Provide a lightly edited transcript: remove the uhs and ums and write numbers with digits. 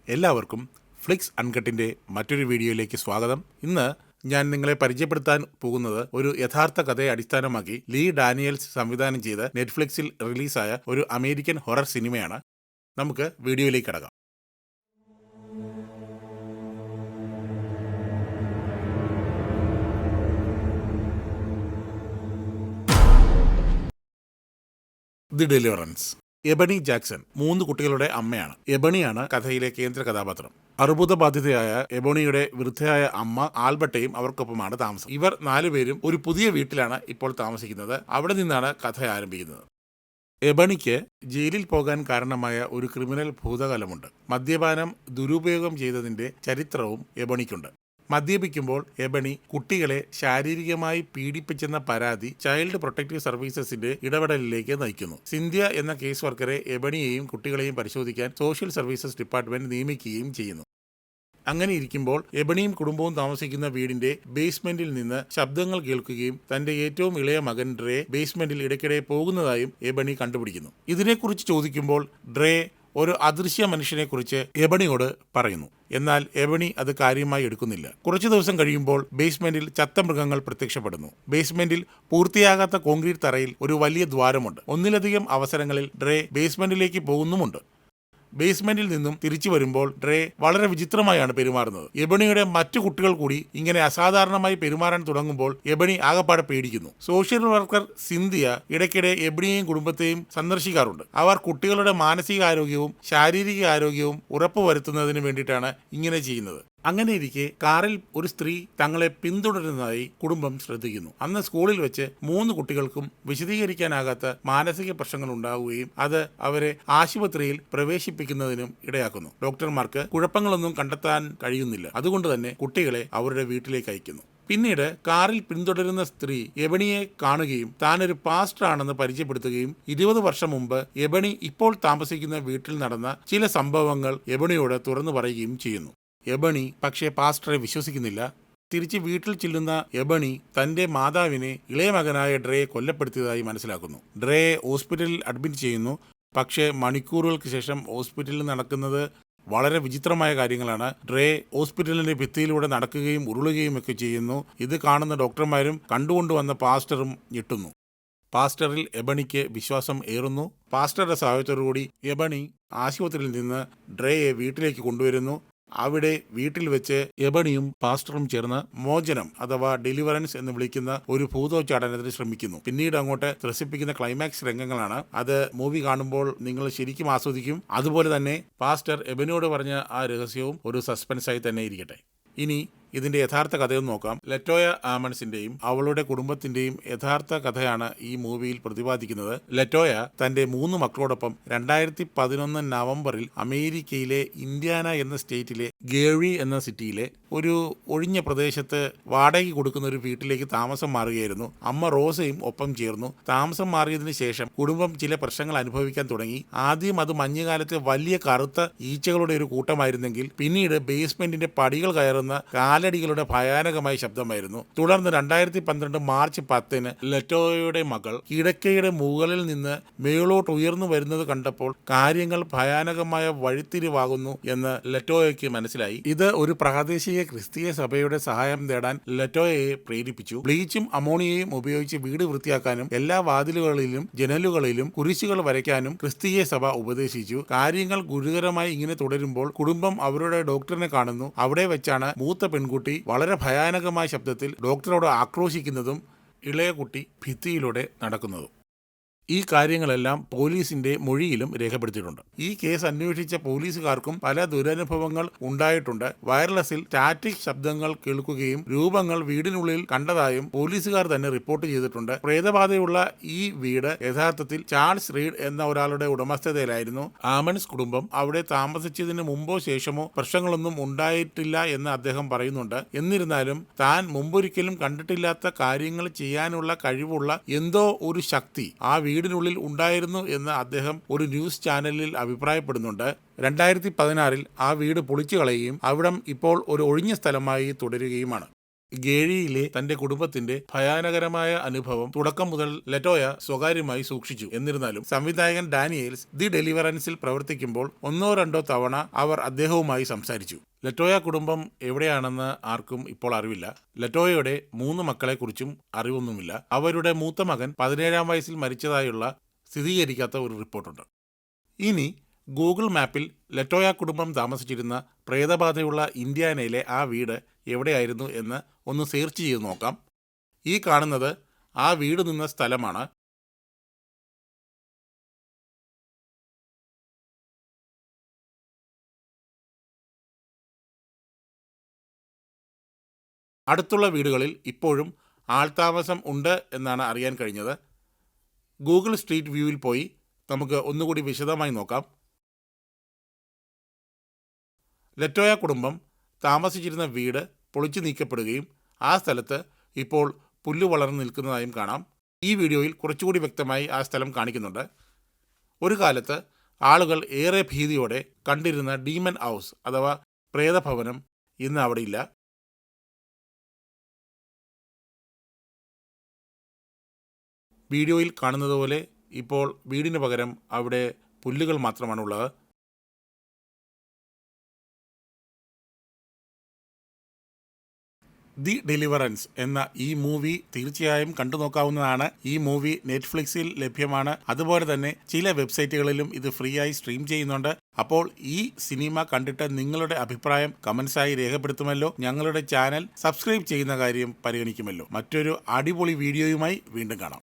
എല്ലാവർക്കും ഫ്ലിക്സ് അൺകട്ടിൻ്റെ മറ്റൊരു വീഡിയോയിലേക്ക് സ്വാഗതം. ഇന്ന് ഞാൻ നിങ്ങളെ പരിചയപ്പെടുത്താൻ പോകുന്നത് ഒരു യഥാർത്ഥ കഥയെ അടിസ്ഥാനമാക്കി ലീ ഡാനിയൽസ് സംവിധാനം ചെയ്ത് നെറ്റ്ഫ്ലിക്സിൽ റിലീസായ ഒരു അമേരിക്കൻ ഹൊറർ സിനിമയാണ്. നമുക്ക് വീഡിയോയിലേക്ക് കടക്കാം. The deliverance. എബണി ജാക്സൺ 3 കുട്ടികളുടെ അമ്മയാണ്. എബണിയാണ് കഥയിലെ കേന്ദ്ര കഥാപാത്രം. അർബുദബാധിതയായ എബണിയുടെ വൃദ്ധയായ അമ്മ ആൽബർട്ടയും അവർക്കൊപ്പമാണ് താമസം. ഇവർ 4 പേരും ഒരു പുതിയ വീട്ടിലാണ് ഇപ്പോൾ താമസിക്കുന്നത്. അവിടെ നിന്നാണ് കഥ ആരംഭിക്കുന്നത്. എബണിക്ക് ജയിലിൽ പോകാൻ കാരണമായ ഒരു ക്രിമിനൽ ഭൂതകാലമുണ്ട്. മദ്യപാനം ദുരുപയോഗം ചെയ്തതിന്റെ ചരിത്രവും എബണിക്കുണ്ട്. മദ്യപിക്കുമ്പോൾ എബണി കുട്ടികളെ ശാരീരികമായി പീഡിപ്പിച്ചെന്ന പരാതി ചൈൽഡ് പ്രൊട്ടക്റ്റീവ് സർവീസസിന്റെ ഇടപെടലിലേക്ക് നയിക്കുന്നു. സിന്ധ്യ എന്ന കേസ് വർക്കറെ എബണിയെയും കുട്ടികളെയും പരിശോധിക്കാൻ സോഷ്യൽ സർവീസസ് ഡിപ്പാർട്ട്മെന്റ് നിയമിക്കുകയും ചെയ്യുന്നു. അങ്ങനെ ഇരിക്കുമ്പോൾ എബണിയും കുടുംബവും താമസിക്കുന്ന വീടിന്റെ ബേസ്മെന്റിൽ നിന്ന് ശബ്ദങ്ങൾ കേൾക്കുകയും തന്റെ ഏറ്റവും ഇളയ മകൻ ഡ്രേ ബേസ്മെന്റിൽ ഇടയ്ക്കിടെ പോകുന്നതായും എബണി കണ്ടുപിടിക്കുന്നു. ഇതിനെക്കുറിച്ച് ചോദിക്കുമ്പോൾ ഡ്രേ ഒരു അദൃശ്യ മനുഷ്യനെക്കുറിച്ച് എബണിയോട് പറയുന്നു. എന്നാൽ എബണി അത് കാര്യമായി എടുക്കുന്നില്ല. കുറച്ചു ദിവസം കഴിയുമ്പോൾ ബേസ്മെന്റിൽ ചത്ത മൃഗങ്ങൾ പ്രത്യക്ഷപ്പെടുന്നു. ബേസ്മെന്റിൽ പൂർത്തിയാകാത്ത കോൺക്രീറ്റ് തറയിൽ ഒരു വലിയ ദ്വാരമുണ്ട്. ഒന്നിലധികം അവസരങ്ങളിൽ ഡ്രേ ബേസ്മെന്റിലേക്ക് പോകുന്നുമുണ്ട്. ബേസ്മെന്റിൽ നിന്നും തിരിച്ചു വരുമ്പോൾ ഡ്രേ വളരെ വിചിത്രമായാണ് പെരുമാറുന്നത്. എബണിയുടെ മറ്റു കുട്ടികൾ കൂടി ഇങ്ങനെ അസാധാരണമായി പെരുമാറാൻ തുടങ്ങുമ്പോൾ എബണി ആകപ്പാടെ പേടിക്കുന്നു. സോഷ്യൽ വർക്കർ സിന്ധ്യ ഇടയ്ക്കിടെ എബണിയെയും കുടുംബത്തെയും സന്ദർശിക്കാറുണ്ട്. അവർ കുട്ടികളുടെ മാനസികാരോഗ്യവും ശാരീരിക ആരോഗ്യവും ഉറപ്പുവരുത്തുന്നതിന് വേണ്ടിയിട്ടാണ് ഇങ്ങനെ ചെയ്യുന്നത്. അങ്ങനെയിരിക്കെ കാറിൽ ഒരു സ്ത്രീ തങ്ങളെ പിന്തുടരുന്നതായി കുടുംബം ശ്രദ്ധിക്കുന്നു. അന്ന് സ്കൂളിൽ വെച്ച് 3 കുട്ടികൾക്കും വിശദീകരിക്കാനാകാത്ത മാനസിക പ്രശ്നങ്ങൾ ഉണ്ടാവുകയും അത് അവരെ ആശുപത്രിയിൽ പ്രവേശിപ്പിക്കുന്നതിനും ഇടയാക്കുന്നു. ഡോക്ടർമാർക്ക് കുഴപ്പങ്ങളൊന്നും കണ്ടെത്താൻ കഴിയുന്നില്ല. അതുകൊണ്ട് തന്നെ കുട്ടികളെ അവരുടെ വീട്ടിലേക്ക് അയക്കുന്നു. പിന്നീട് കാറിൽ പിന്തുടരുന്ന സ്ത്രീ എബണിയെ കാണുകയും താനൊരു പാസ്റ്റർ ആണെന്ന് പരിചയപ്പെടുത്തുകയും 20 വർഷം മുമ്പ് എബണി ഇപ്പോൾ താമസിക്കുന്ന വീട്ടിൽ നടന്ന ചില സംഭവങ്ങൾ എബണിയോട് തുറന്നു പറയുകയും ചെയ്യുന്നു. എബണി പക്ഷേ പാസ്റ്ററെ വിശ്വസിക്കുന്നില്ല. തിരിച്ച് വീട്ടിൽ ചെല്ലുന്ന എബണി തന്റെ മാതാവിനെ ഇളയ മകനായ ഡ്രേ കൊല്ലപ്പെടുത്തിയതായി മനസ്സിലാക്കുന്നു. ഡ്രേ ഹോസ്പിറ്റലിൽ അഡ്മിറ്റ് ചെയ്യുന്നു. പക്ഷേ മണിക്കൂറുകൾക്ക് ശേഷം ഹോസ്പിറ്റലിൽ നടക്കുന്നത് വളരെ വിചിത്രമായ കാര്യങ്ങളാണ്. ഡ്രേ ഹോസ്പിറ്റലിന്റെ ഭിത്തിയിലൂടെ നടക്കുകയും ഉരുളുകയും ഒക്കെ ചെയ്യുന്നു. ഇത് കാണുന്ന ഡോക്ടർമാരും കണ്ടുകൊണ്ടുവന്ന പാസ്റ്ററും ഞെട്ടുന്നു. പാസ്റ്ററിൽ എബണിക്ക് വിശ്വാസം ഏറുന്നു. പാസ്റ്ററുടെ സഹായത്തോടുകൂടി എബണി ആശുപത്രിയിൽ നിന്ന് ഡ്രേയെ വീട്ടിലേക്ക് കൊണ്ടുവരുന്നു. അവിടെ വീട്ടിൽ വെച്ച് എബണിയും പാസ്റ്ററും ചേർന്ന് മോചനം അഥവാ ഡെലിവറൻസ് എന്ന് വിളിക്കുന്ന ഒരു ഭൂതോച്ചാടനത്തിന് ശ്രമിക്കുന്നു. പിന്നീട് അങ്ങോട്ട് ത്രസിപ്പിക്കുന്ന ക്ലൈമാക്സ് രംഗങ്ങളാണ്. അത് മൂവി കാണുമ്പോൾ നിങ്ങൾ ശരിക്കും ആസ്വദിക്കും. അതുപോലെ തന്നെ പാസ്റ്റർ എബണിയോട് പറഞ്ഞ ആ രഹസ്യവും ഒരു സസ്പെൻസായി തന്നെ ഇരിക്കട്ടെ. ഇനി ഇതിന്റെ യഥാർത്ഥ കഥയൊന്ന് നോക്കാം. ലറ്റോയ ആമൺസിന്റെയും അവളുടെ കുടുംബത്തിന്റെയും യഥാർത്ഥ കഥയാണ് ഈ മൂവിയിൽ പ്രതിപാദിക്കുന്നത്. ലറ്റോയ തന്റെ 3 മക്കളോടൊപ്പം 2011 നവംബറിൽ അമേരിക്കയിലെ ഇന്ത്യാന എന്ന സ്റ്റേറ്റിലെ ഗേറി എന്ന സിറ്റിയിലെ ഒരു ഒഴിഞ്ഞ പ്രദേശത്ത് വാടകയ്ക്ക് കൊടുക്കുന്ന ഒരു വീട്ടിലേക്ക് താമസം മാറുകയായിരുന്നു. അമ്മ റോസയും ഒപ്പം ചേർന്നു. താമസം മാറിയതിനു ശേഷം കുടുംബം ചില പ്രശ്നങ്ങൾ അനുഭവിക്കാൻ തുടങ്ങി. ആദ്യം അത് മഞ്ഞുകാലത്തെ വലിയ കറുത്ത ഈച്ചകളുടെ ഒരു കൂട്ടമായിരുന്നെങ്കിൽ പിന്നീട് ബേസ്മെന്റിന്റെ പടികൾ കയറുന്ന കാലടികളുടെ ഭയാനകമായ ശബ്ദമായിരുന്നു. തുടർന്ന് 2012 മാർച്ച് 10 ലറ്റോയുടെ മകൾ കിടക്കയുടെ മുകളിൽ നിന്ന് മേളോട്ട് ഉയർന്നു വരുന്നത് കണ്ടപ്പോൾ കാര്യങ്ങൾ ഭയാനകമായ വഴിത്തിരിവാകുന്നു എന്ന് ലറ്റോയയ്ക്ക് മനസ്സിലായി. ഇത് ഒരു പ്രാദേശിക ക്രിസ്തീയ സഭയുടെ സഹായം തേടാൻ ലറ്റോയയെ പ്രേരിപ്പിച്ചു. ബ്ലീച്ചും അമോണിയയും ഉപയോഗിച്ച് വീട് വൃത്തിയാക്കാനും എല്ലാ വാതിലുകളിലും ജനലുകളിലും കുരിശുകൾ വരയ്ക്കാനും ക്രിസ്തീയ സഭ ഉപദേശിച്ചു. കാര്യങ്ങൾ ഗുരുതരമായി ഇങ്ങനെ തുടരുമ്പോൾ കുടുംബം അവരുടെ ഡോക്ടറിനെ കാണുന്നു. അവിടെ വെച്ചാണ് മൂത്ത പെൺകുട്ടി വളരെ ഭയാനകമായ ശബ്ദത്തിൽ ഡോക്ടറോട് ആക്രോശിക്കുന്നതും ഇളയ കുട്ടി ഭിത്തിയിലൂടെ നടക്കുന്നതും. ഈ കാര്യങ്ങളെല്ലാം പോലീസിന്റെ മൊഴിയിലും രേഖപ്പെടുത്തിയിട്ടുണ്ട്. ഈ കേസ് അന്വേഷിച്ച പോലീസുകാർക്കും പല ദുരനുഭവങ്ങൾ ഉണ്ടായിട്ടുണ്ട്. വയർലെസ്സിൽ സ്റ്റാറ്റിക് ശബ്ദങ്ങൾ കേൾക്കുകയും രൂപങ്ങൾ വീടിനുള്ളിൽ കണ്ടതായും പോലീസുകാർ തന്നെ റിപ്പോർട്ട് ചെയ്തിട്ടുണ്ട്. പ്രേതബാധയുള്ള ഈ വീട് യഥാർത്ഥത്തിൽ ചാൾസ് റീഡ് എന്ന ഒരാളുടെ ഉടമസ്ഥതയിലായിരുന്നു. ആമൺസ് കുടുംബം അവിടെ താമസിച്ചതിന് മുമ്പോ ശേഷമോ പ്രശ്നങ്ങളൊന്നും ഉണ്ടായിട്ടില്ല എന്ന് അദ്ദേഹം പറയുന്നുണ്ട്. എന്നിരുന്നാലും താൻ മുമ്പൊരിക്കലും കണ്ടിട്ടില്ലാത്ത കാര്യങ്ങൾ ചെയ്യാനുള്ള കഴിവുള്ള എന്തോ ഒരു ശക്തി ആ വീടിനുള്ളിൽ ഉണ്ടായിരുന്നു എന്ന് അദ്ദേഹം ഒരു ന്യൂസ് ചാനലിൽ അഭിപ്രായപ്പെടുന്നുണ്ട്. 2016 ആ വീട് പൊളിച്ചു കളയുകയും അവിടം ഇപ്പോൾ ഒരു ഒഴിഞ്ഞ സ്ഥലമായി തുടരുകയുമാണ്. ഗേഴിയിലെ തന്റെ കുടുംബത്തിന്റെ ഭയാനകരമായ അനുഭവം തുടക്കം മുതൽ ലെറ്റോയ സ്വകാര്യമായി സൂക്ഷിച്ചു. എന്നിരുന്നാലും സംവിധായകൻ ഡാനിയേൽസ് ദി ഡെലിവറൻസിൽ പ്രവർത്തിക്കുമ്പോൾ ഒന്നോ രണ്ടോ തവണ അവർ അദ്ദേഹവുമായി സംസാരിച്ചു. ലെറ്റോയ കുടുംബം എവിടെയാണെന്ന് ആർക്കും ഇപ്പോൾ അറിവില്ല. ലെറ്റോയയുടെ 3 മക്കളെക്കുറിച്ചും അറിവൊന്നുമില്ല. അവരുടെ മൂത്ത മകൻ 17-ാം വയസ്സിൽ മരിച്ചതായുള്ള സ്ഥിരീകരിക്കാത്ത ഒരു റിപ്പോർട്ടുണ്ട്. ഇനി ഗൂഗിൾ മാപ്പിൽ ലെറ്റോയ കുടുംബം താമസിച്ചിരുന്ന പ്രേതബാധയുള്ള ഇന്ത്യാനയിലെ ആ വീട് എവിടെയായിരുന്നു എന്ന് ഒന്ന് സെർച്ച് ചെയ്ത് നോക്കാം. ഈ കാണുന്നത് ആ വീട് നിന്ന സ്ഥലമാണ്. അടുത്തുള്ള വീടുകളിൽ ഇപ്പോഴും ആൾതാമസം ഉണ്ട് എന്നാണ് അറിയാൻ കഴിഞ്ഞത്. ഗൂഗിൾ സ്ട്രീറ്റ് വ്യൂവിൽ പോയി നമുക്ക് ഒന്നുകൂടി വിശദമായി നോക്കാം. ലെറ്റോയ കുടുംബം താമസിച്ചിരുന്ന വീട് പൊളിച്ചു നീക്കപ്പെടുകയും ആ സ്ഥലത്ത് ഇപ്പോൾ പുല്ല് വളർന്നു നിൽക്കുന്നതായും കാണാം. ഈ വീഡിയോയിൽ കുറച്ചുകൂടി വ്യക്തമായി ആ സ്ഥലം കാണിക്കുന്നുണ്ട്. ഒരു കാലത്ത് ആളുകൾ ഏറെ ഭീതിയോടെ കണ്ടിരുന്ന ഡീമൻ ഹൗസ് അഥവാ പ്രേതഭവനം ഇന്ന് അവിടെയില്ല. വീഡിയോയിൽ കാണുന്നത് പോലെ ഇപ്പോൾ വീടിന് പകരം അവിടെ പുല്ലുകൾ മാത്രമാണുള്ളത്. ദി ഡെലിവറൻസ് എന്ന ഈ മൂവി തീർച്ചയായും കണ്ടു നോക്കാവുന്നതാണ്. ഈ മൂവി നെറ്റ്ഫ്ലിക്സിൽ ലഭ്യമാണ്. അതുപോലെ തന്നെ ചില വെബ്സൈറ്റുകളിലും ഇത് ഫ്രീ ആയി സ്ട്രീം ചെയ്യുന്നുണ്ട്. അപ്പോൾ ഈ സിനിമ കണ്ടിട്ട് നിങ്ങളുടെ അഭിപ്രായം കമൻസായി രേഖപ്പെടുത്തുമല്ലോ. ഞങ്ങളുടെ ചാനൽ സബ്സ്ക്രൈബ് ചെയ്യുന്ന കാര്യം പരിഗണിക്കുമല്ലോ. മറ്റൊരു അടിപൊളി വീഡിയോയുമായി വീണ്ടും കാണാം.